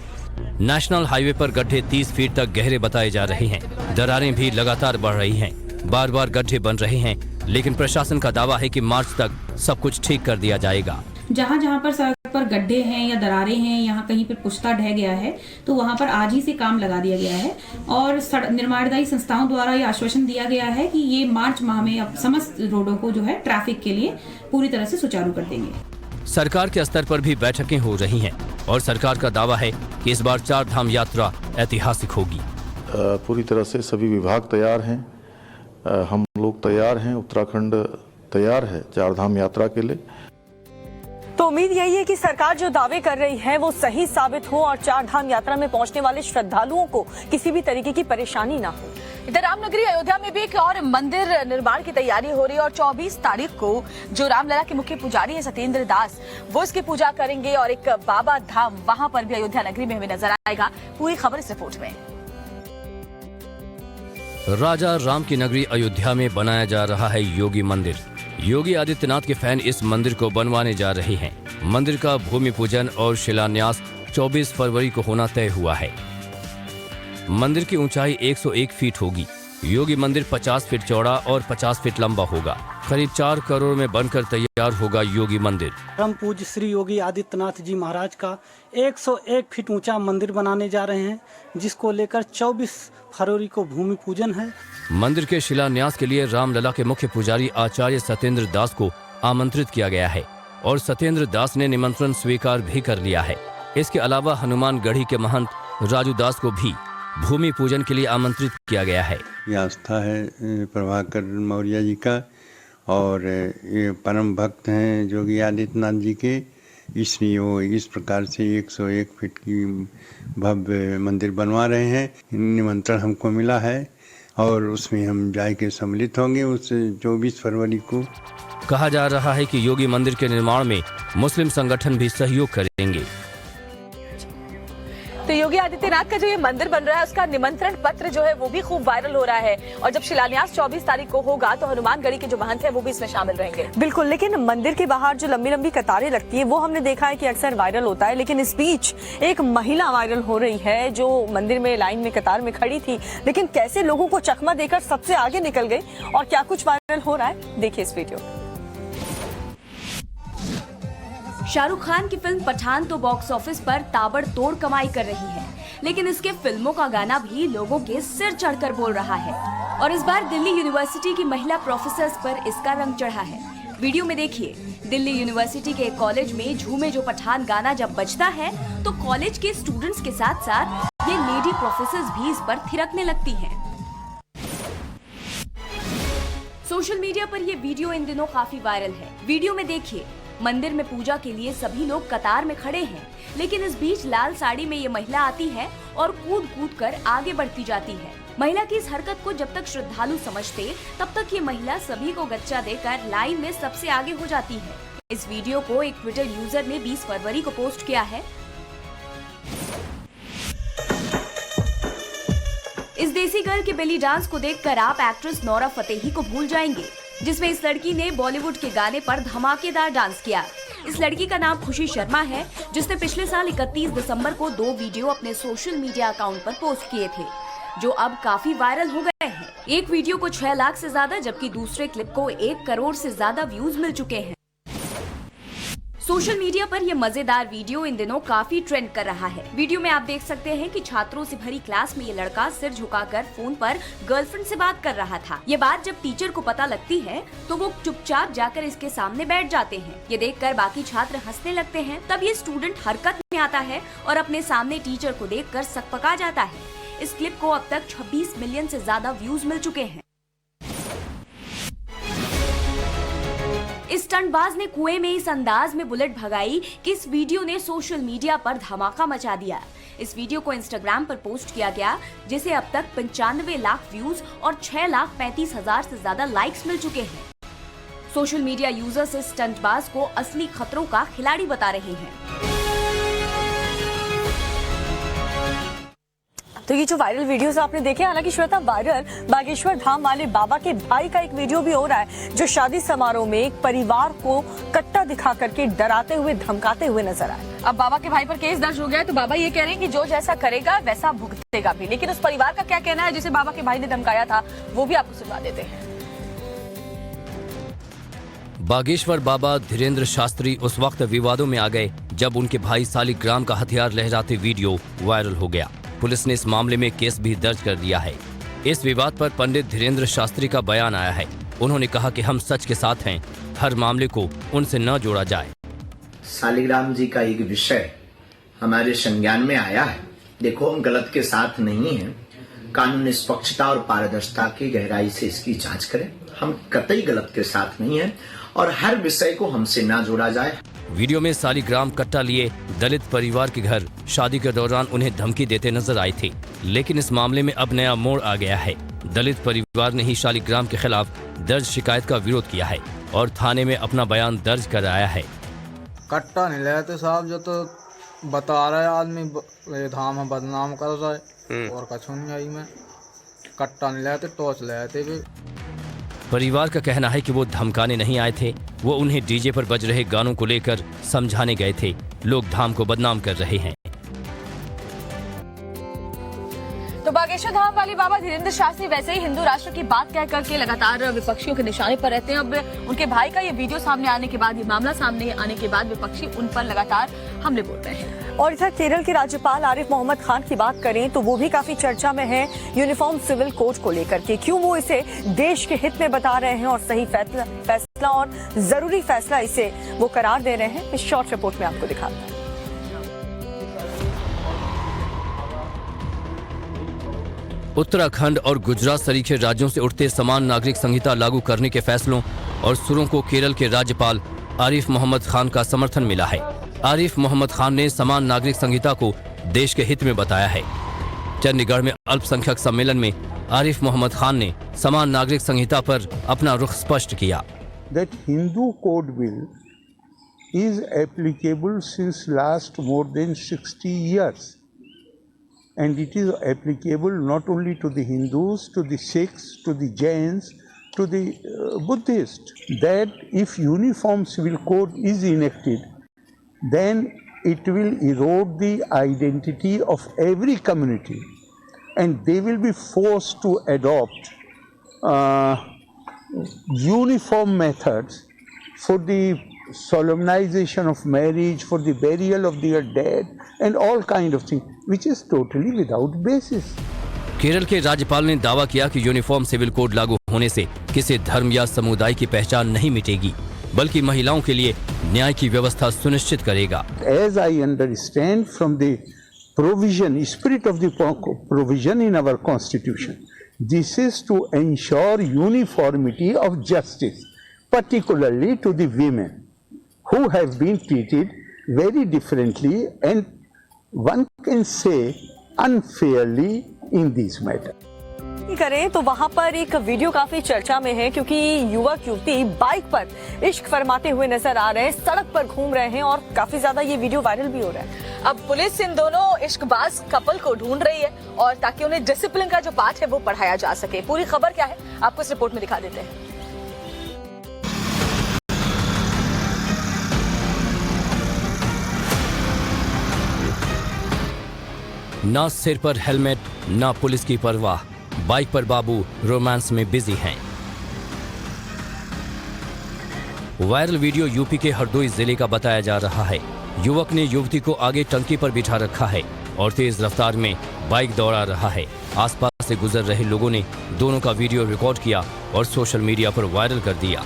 नेशनल हाईवे पर गड्ढे 30 फीट तक गहरे बताए जा रहे हैं। दरारें भी लगातार बढ़ रही हैं। बार बार गड्ढे बन रहे हैं, लेकिन प्रशासन का दावा है कि मार्च तक सब कुछ ठीक कर दिया जाएगा। जहाँ जहाँ पर सड़क पर गड्ढे हैं या दरारें हैं, यहाँ कहीं पर पुश्ता ढह गया है तो वहाँ पर आज ही से काम लगा दिया गया है और निर्माणदायी संस्थाओं द्वारा ये आश्वासन दिया गया है कि ये मार्च माह में अब समस्त रोडों को जो है ट्रैफिक के लिए पूरी तरह से सुचारू कर देंगे। सरकार के स्तर पर भी बैठकें हो रही हैं। और सरकार का दावा है कि इस बार 4 धाम यात्रा ऐतिहासिक होगी। पूरी तरह से सभी विभाग तैयार हैं, हम लोग तैयार हैं, उत्तराखंड तैयार है 4 धाम यात्रा के लिए। तो उम्मीद यही है कि सरकार जो दावे कर रही है वो सही साबित हो और 4 धाम यात्रा में पहुंचने वाले श्रद्धालुओं को किसी भी तरीके की परेशानी ना हो। इधर रामनगरी अयोध्या में भी एक और मंदिर निर्माण की तैयारी हो रही है और 24 तारीख को जो रामलला के मुख्य पुजारी है सत्येंद्र दास, वो इसकी पूजा करेंगे और एक बाबा धाम वहां पर भी अयोध्या नगरी में हमें नजर आएगा। पूरी खबर इस रिपोर्ट में। राजा राम की नगरी अयोध्या में बनाया जा रहा है योगी मंदिर। योगी आदित्यनाथ के फैन इस मंदिर को बनवाने जा रहे हैं। मंदिर का भूमि पूजन और शिलान्यास 24 फरवरी को होना तय हुआ है। मंदिर की ऊंचाई 101 फीट होगी। योगी मंदिर 50 फीट चौड़ा और 50 फीट लंबा होगा। करीब 4 करोड़ में बनकर तैयार होगा योगी मंदिर। परम पूज्य श्री योगी आदित्यनाथ जी महाराज का 101 फीट ऊंचा मंदिर बनाने जा रहे हैं, जिसको लेकर 24 फरवरी को भूमि पूजन है। मंदिर के शिलान्यास के लिए रामलला के मुख्य पुजारी आचार्य सत्येंद्र दास को आमंत्रित किया गया है और सत्येंद्र दास ने निमंत्रण स्वीकार भी कर लिया है। इसके अलावा हनुमानगढ़ी के महंत राजू दास को भी भूमि पूजन के लिए आमंत्रित किया गया है। ये आस्था है प्रभाकर मौर्य जी का और ये परम भक्त हैं योगी आदित्यनाथ जी के, इसलिए वो इस प्रकार से 101 फीट की भव्य मंदिर बनवा रहे हैं। निमंत्रण हमको मिला है और उसमें हम जाके सम्मिलित होंगे उस 24 फरवरी को। कहा जा रहा है कि योगी मंदिर के निर्माण में मुस्लिम संगठन भी सहयोग करेंगे। तो योगी आदित्यनाथ का जो ये मंदिर बन रहा है उसका निमंत्रण पत्र जो है वो भी खूब वायरल हो रहा है और जब शिलान्यास 24 तारीख को होगा तो हनुमानगढ़ी के जो महंत है वो भी इसमें शामिल रहेंगे। बिल्कुल, लेकिन मंदिर के बाहर जो लंबी लंबी कतारें लगती है वो हमने देखा है कि अक्सर वायरल होता है, लेकिन इस बीच एक महिला वायरल हो रही है जो मंदिर में लाइन में कतार में खड़ी थी, लेकिन कैसे लोगों को चकमा देकर सबसे आगे निकल गई और क्या कुछ वायरल हो रहा है देखिए इस वीडियो। शाहरुख खान की फिल्म पठान तो बॉक्स ऑफिस पर ताबड़तोड़ कमाई कर रही है, लेकिन इसके फिल्मों का गाना भी लोगों के सिर चढ़कर बोल रहा है और इस बार दिल्ली यूनिवर्सिटी की महिला प्रोफेसर्स पर इसका रंग चढ़ा है। वीडियो में देखिए, दिल्ली यूनिवर्सिटी के एक कॉलेज में झूमे जो पठान गाना जब बजता है तो कॉलेज के स्टूडेंट्स के साथ साथ ये लेडी प्रोफेसर्स भी इस पर थिरकने लगती हैं। सोशल मीडिया पर ये वीडियो इन दिनों काफी वायरल है। वीडियो में देखिए, मंदिर में पूजा के लिए सभी लोग कतार में खड़े हैं, लेकिन इस बीच लाल साड़ी में ये महिला आती है और कूद कूद कर आगे बढ़ती जाती है। महिला की इस हरकत को जब तक श्रद्धालु समझते तब तक ये महिला सभी को गच्चा देकर लाइन में सबसे आगे हो जाती है। इस वीडियो को एक ट्विटर यूजर ने 20 फरवरी को पोस्ट किया है। इस देसी गर्ल के बेली डांस को देखकर आप एक्ट्रेस नोरा फतेही को भूल जाएंगे, जिसमें इस लड़की ने बॉलीवुड के गाने पर धमाकेदार डांस किया। इस लड़की का नाम खुशी शर्मा है, जिसने पिछले साल 31 दिसंबर को 2 वीडियो अपने सोशल मीडिया अकाउंट पर पोस्ट किए थे, जो अब काफी वायरल हो गए हैं। एक वीडियो को 6 लाख से ज्यादा जबकि दूसरे क्लिप को 1 करोड़ से ज्यादा व्यूज मिल चुके हैं। सोशल मीडिया पर यह मजेदार वीडियो इन दिनों काफी ट्रेंड कर रहा है। वीडियो में आप देख सकते हैं कि छात्रों से भरी क्लास में ये लड़का सिर झुकाकर फोन पर गर्लफ्रेंड से बात कर रहा था। ये बात जब टीचर को पता लगती है तो वो चुपचाप जाकर इसके सामने बैठ जाते हैं। ये देखकर बाकी छात्र हंसने लगते हैं। तब ये स्टूडेंट हरकत में आता है और अपने सामने टीचर को देखकर सकपका जाता है। इस क्लिप को अब तक 26 मिलियन से ज्यादा व्यूज मिल चुके हैं। इस स्टंटबाज ने कुएं में इस अंदाज में बुलेट भगाई कि इस वीडियो ने सोशल मीडिया पर धमाका मचा दिया। इस वीडियो को इंस्टाग्राम पर पोस्ट किया गया, जिसे अब तक 95 लाख व्यूज और 6,35,000 से ज्यादा लाइक्स मिल चुके हैं। सोशल मीडिया यूजर्स इस स्टंटबाज को असली खतरों का खिलाड़ी बता रहे हैं। तो ये जो वायरल वीडियोस आपने देखे, हालांकि श्वेता वायरल बागेश्वर धाम वाले बाबा के भाई का एक वीडियो भी हो रहा है, जो शादी समारोह में एक परिवार को कट्टा दिखा करके डराते हुए धमकाते हुए नजर आए। अब बाबा के भाई पर केस दर्ज हो गया है तो बाबा ये कह रहे हैं कि जो जैसा करेगा वैसा भुगतेगा भी, लेकिन उस परिवार का क्या कहना है जिसे बाबा के भाई ने धमकाया था, वो भी आपको सुना देते हैं। बागेश्वर बाबा धीरेन्द्र शास्त्री उस वक्त विवादों में आ गए जब उनके भाई सालिग्राम का हथियार लहराते वीडियो वायरल हो गया। पुलिस ने इस मामले में केस भी दर्ज कर दिया है। इस विवाद पर पंडित धीरेन्द्र शास्त्री का बयान आया है। उन्होंने कहा कि हम सच के साथ हैं, हर मामले को उनसे न जोड़ा जाए। सालिग्राम जी का एक विषय हमारे संज्ञान में आया है। देखो, हम गलत के साथ नहीं हैं। कानून निष्पक्षता और पारदर्शिता की गहराई से इसकी जांच करें। हम कतई गलत के साथ नहीं हैं और हर विषय को हमसे ना जोड़ा जाए। वीडियो में सालिग्राम कट्टा लिए दलित परिवार के घर शादी के दौरान उन्हें धमकी देते नजर आए थे, लेकिन इस मामले में अब नया मोड़ आ गया है। दलित परिवार ने ही शालिग्राम के खिलाफ दर्ज शिकायत का विरोध किया है और थाने में अपना बयान दर्ज कराया है। कट्टा नहीं लेते साहब, जो तो बता रहे आदमी ये धाम है बदनाम कर रहे और कछु नहीं आई में। कट्टा नहीं लेते, टॉर्च लेते भी। परिवार का कहना है कि वो धमकाने नहीं आए थे, वो उन्हें डीजे पर बज रहे गानों को लेकर समझाने गए थे। लोग धाम को बदनाम कर रहे हैं। तो बागेश्वर धाम वाले बाबा धीरेन्द्र शास्त्री वैसे ही हिंदू राष्ट्र की बात कह करके लगातार विपक्षियों के निशाने पर रहते हैं। अब उनके भाई का ये वीडियो सामने आने के बाद, ये मामला सामने आने के बाद विपक्षी उन पर लगातार हमले बोल रहे हैं। और इधर केरल के राज्यपाल आरिफ मोहम्मद खान की बात करें तो वो भी काफी चर्चा में है यूनिफॉर्म सिविल कोड को लेकर के। क्यों वो इसे देश के हित में बता रहे हैं और सही फैसला और जरूरी फैसला इसे वो करार दे रहे हैं, इस शॉर्ट रिपोर्ट में आपको दिखाते हैं। उत्तराखंड और गुजरात सरीखे राज्यों से उठते समान नागरिक संहिता लागू करने के फैसलों और सुरों को केरल के राज्यपाल आरिफ मोहम्मद खान का समर्थन मिला है। आरिफ मोहम्मद खान ने समान नागरिक संहिता को देश के हित में बताया है। चंडीगढ़ में अल्पसंख्यक सम्मेलन में आरिफ मोहम्मद खान ने समान नागरिक संहिता पर अपना रुख स्पष्ट किया। That Hindu Code Bill is applicable since last more than 60 years. And it is applicable not only to the Hindus, to the Sikhs, to the Jains, to the Buddhists. That if uniform civil code is enacted, then it will erode the identity of every community, and they will be forced to adopt uniform methods for the solemnization of marriage, for the burial of their dead, and all kind of things, which is totally without basis. Kerala के राज्यपाल ने दावा किया कि uniform civil code लागू होने से किसी धर्म या समुदाय की पहचान नहीं मिटेगी, बल्कि महिलाओं के लिए न्याय की व्यवस्था सुनिश्चित करेगा। As I understand from the provision, spirit of the provision in our constitution, this is to ensure uniformity of justice, particularly to the women who have been treated very differently and one can say unfairly in this matter. करें तो वहां पर एक video काफी चर्चा में है, क्योंकि युवक युवती बाइक पर इश्क फरमाते हुए नजर आ रहे हैं, सड़क पर घूम रहे हैं और काफी ज्यादा ये वीडियो वायरल भी हो रहा है। अब पुलिस इन दोनों इश्कबाज कपल को ढूंढ रही है और ताकि उन्हें डिसिप्लिन का जो पाठ है वो पढ़ाया जा सके। पूरी खबर क्या है आपको इस रिपोर्ट में दिखा देते हैं। ना सिर पर हेलमेट, ना पुलिस की परवाह, बाइक पर बाबू रोमांस में बिजी हैं। वायरल वीडियो यूपी के हरदोई जिले का बताया जा रहा है। युवक ने युवती को आगे टंकी पर बिठा रखा है और तेज रफ्तार में बाइक दौड़ा रहा है। आसपास से गुजर रहे लोगों ने दोनों का वीडियो रिकॉर्ड किया और सोशल मीडिया पर वायरल कर दिया।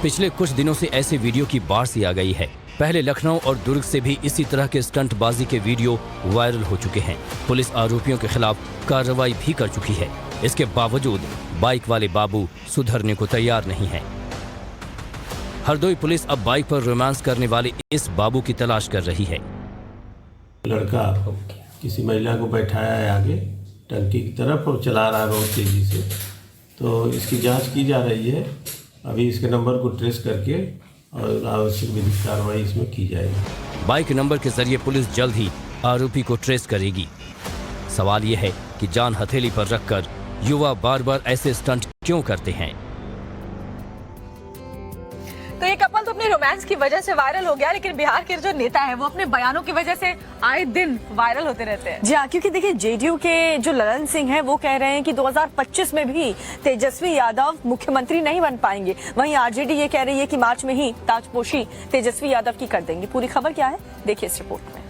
पिछले कुछ दिनों से ऐसे वीडियो की बाढ़ सी आ गई है। पहले लखनऊ और दुर्ग से भी इसी तरह के स्टंटबाजी के वीडियो वायरल हो चुके हैं। पुलिस आरोपियों के खिलाफ कार्रवाई भी कर चुकी है। इसके बावजूद बाइक वाले बाबू सुधरने को तैयार नहीं है। हरदोई पुलिस अब बाइक पर रोमांस करने वाले इस बाबू की तलाश कर रही है। लड़का किसी महिला को बैठाया है आगे टंकी की तरफ और चला रहा है बहुत तेजी से, तो इसकी जांच की जा रही है। अभी इसके नंबर को ट्रेस करके और आवश्यक विधिक कार्रवाई इसमें की जाएगी। बाइक नंबर के जरिए पुलिस जल्द ही आरोपी को ट्रेस करेगी। सवाल यह है कि जान हथेली पर रखकर युवा बार बार ऐसे स्टंट क्यों करते हैं। तो ये कपल तो अपने रोमांस की वजह से वायरल हो गया, लेकिन बिहार के जो नेता है वो अपने बयानों की वजह से आए दिन वायरल होते रहते हैं। जी हाँ, क्योंकि देखिए जेडीयू के जो ललन सिंह हैं वो कह रहे हैं कि 2025 में भी तेजस्वी यादव मुख्यमंत्री नहीं बन पाएंगे। वहीं आरजेडी ये कह रही है कि मार्च में ही ताजपोशी तेजस्वी यादव की कर देंगे। पूरी खबर क्या है देखिए इस रिपोर्ट में।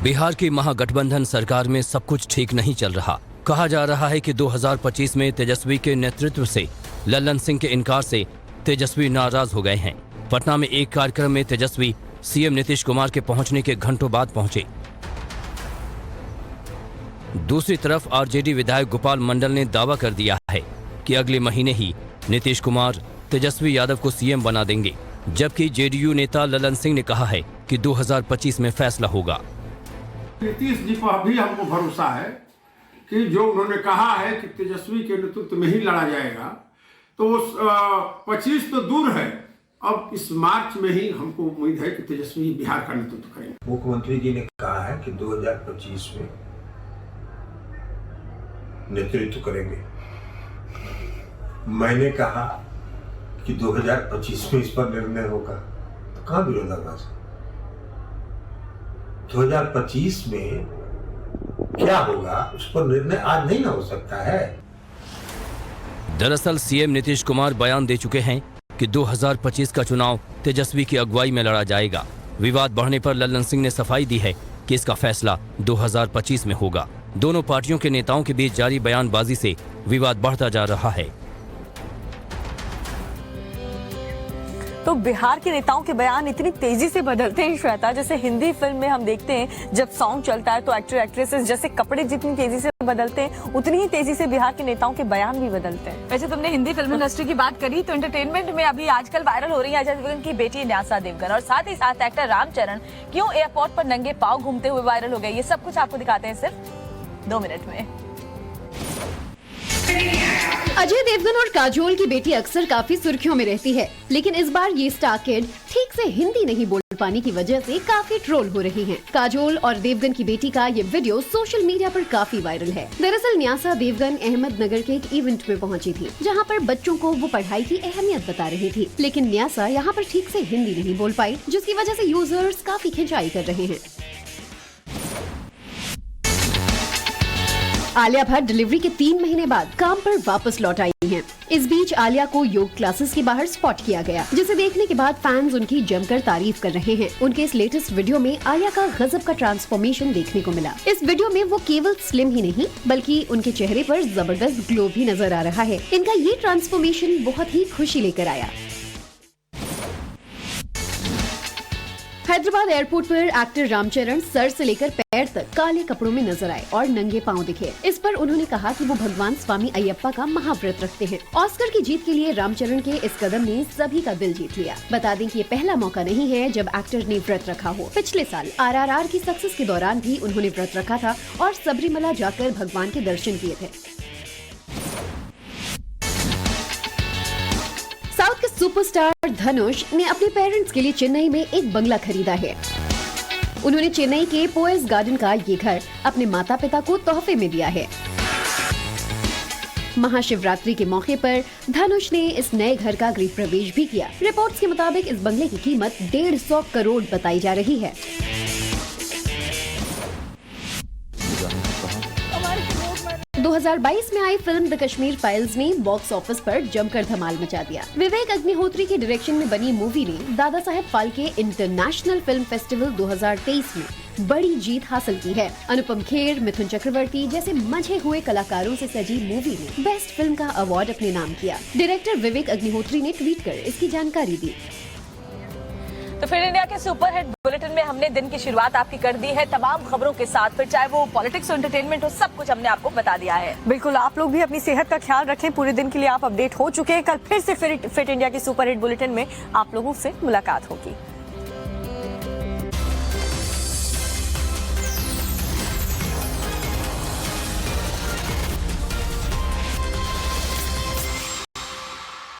बिहार की महागठबंधन सरकार में सब कुछ ठीक नहीं चल रहा। कहा जा रहा है कि 2025 में तेजस्वी के नेतृत्व से लल्लन सिंह के इनकार से तेजस्वी नाराज हो गए हैं। पटना में एक कार्यक्रम में तेजस्वी सीएम नीतीश कुमार के पहुंचने के घंटों बाद पहुंचे। दूसरी तरफ आरजेडी विधायक गोपाल मंडल ने दावा कर दिया है कि अगले महीने ही नीतीश कुमार तेजस्वी यादव को सीएम बना देंगे, जबकि जेडीयू नेता ललन सिंह ने कहा है कि 2025 में फैसला होगा। नीतीश जी पर भी हमको भरोसा है कि जो उन्होंने कहा है कि तेजस्वी के नेतृत्व में ही लड़ा जाएगा, तो 25 तो दूर है, अब इस मार्च में ही हमको उम्मीद है कि तेजस्वी बिहार का नेतृत्व करेंगे। मुख्यमंत्री जी ने कहा है कि 2025 में नेतृत्व करेंगे। मैंने कहा कि 2025 में इस पर निर्णय होगा, तो कहाँ विरोधाभास है? 2025 में क्या होगा उस पर निर्णय आज नहीं ना हो सकता है। दरअसल सीएम नीतीश कुमार बयान दे चुके हैं कि 2025 का चुनाव तेजस्वी की अगुवाई में लड़ा जाएगा। विवाद बढ़ने पर ललन सिंह ने सफाई दी है कि इसका फैसला 2025 में होगा। दोनों पार्टियों के नेताओं के बीच जारी बयानबाजी से विवाद बढ़ता जा रहा है। तो बिहार के नेताओं के बयान इतनी तेजी से बदलते हैं श्वेता, जैसे हिंदी फिल्म में हम देखते हैं जब सॉन्ग चलता है तो एक्टर एक्ट्रेसेस जैसे कपड़े जितनी तेजी से बदलते हैं उतनी ही तेजी से बिहार के नेताओं के बयान भी बदलते हैं। वैसे तुमने हिंदी फिल्म इंडस्ट्री की बात करी तो एंटरटेनमेंट में अभी आजकल वायरल हो रही है अजय देवगन की बेटी न्यासा देवगन और साथ ही साथ एक्टर रामचरण क्यों एयरपोर्ट पर नंगे पांव घूमते हुए वायरल हो गए। ये सब कुछ आपको दिखाते हैं सिर्फ 2 मिनट में। अजय देवगन और काजोल की बेटी अक्सर काफी सुर्खियों में रहती है, लेकिन इस बार ये स्टार किड ठीक से हिंदी नहीं बोल पाने की वजह से काफी ट्रोल हो रही हैं। काजोल और देवगन की बेटी का ये वीडियो सोशल मीडिया पर काफी वायरल है। दरअसल न्यासा देवगन अहमदनगर के एक इवेंट में पहुंची थी, जहां पर बच्चों को वो पढ़ाई की अहमियत बता रही थी, लेकिन न्यासा यहाँ पर ठीक से हिंदी नहीं बोल पाई, जिसकी वजह से यूजर्स काफी खिंचाई कर रहे हैं। आलिया भट्ट डिलीवरी के 3 महीने बाद काम पर वापस लौट आई हैं। इस बीच आलिया को योग क्लासेस के बाहर स्पॉट किया गया, जिसे देखने के बाद फैंस उनकी जमकर तारीफ कर रहे हैं। उनके इस लेटेस्ट वीडियो में आलिया का गजब का ट्रांसफॉर्मेशन देखने को मिला। इस वीडियो में वो केवल स्लिम ही नहीं बल्कि उनके चेहरे पर जबरदस्त ग्लो भी नजर आ रहा है। इनका ये ट्रांसफॉर्मेशन बहुत ही खुशी लेकर आया। हैदराबाद एयरपोर्ट पर एक्टर रामचरण सर से लेकर पैर तक काले कपड़ों में नजर आए और नंगे पांव दिखे। इस पर उन्होंने कहा कि वो भगवान स्वामी अयप्पा का महाव्रत रखते हैं। ऑस्कर की जीत के लिए रामचरण के इस कदम ने सभी का दिल जीत लिया। बता दें कि ये पहला मौका नहीं है जब एक्टर ने व्रत रखा हो। पिछले साल RRR की सक्सेस के दौरान भी उन्होंने व्रत रखा था और सबरीमला जाकर भगवान के दर्शन किए थे। साउथ के सुपरस्टार धनुष ने अपने पेरेंट्स के लिए चेन्नई में एक बंगला खरीदा है। उन्होंने चेन्नई के पोएस गार्डन का ये घर अपने माता पिता को तोहफे में दिया है। महाशिवरात्रि के मौके पर धनुष ने इस नए घर का गृह प्रवेश भी किया। रिपोर्ट्स के मुताबिक इस बंगले की कीमत 150 करोड़ बताई जा रही है। 2022 में आई फिल्म द कश्मीर फाइल्स ने बॉक्स ऑफिस पर जमकर धमाल मचा दिया। विवेक अग्निहोत्री के डायरेक्शन में बनी मूवी ने Dada Saheb Phalke international film festival 2023 में बड़ी जीत हासिल की है। अनुपम खेर, मिथुन चक्रवर्ती जैसे मंझे हुए कलाकारों से सजी मूवी ने बेस्ट फिल्म का अवार्ड अपने नाम किया। डायरेक्टर विवेक अग्निहोत्री ने ट्वीट कर इसकी जानकारी दी। तो फिर इंडिया के सुपरहिट बुलेटिन में हमने दिन की शुरुआत आपकी कर दी है तमाम खबरों के साथ, फिर चाहे वो पॉलिटिक्स हो, एंटरटेनमेंट हो, सब कुछ हमने आपको बता दिया है। बिल्कुल, आप लोग भी अपनी सेहत का ख्याल रखें। पूरे दिन के लिए आप अपडेट हो चुके हैं। कल फिर से फिट इंडिया के सुपरहिट बुलेटिन में आप लोगों से मुलाकात होगी।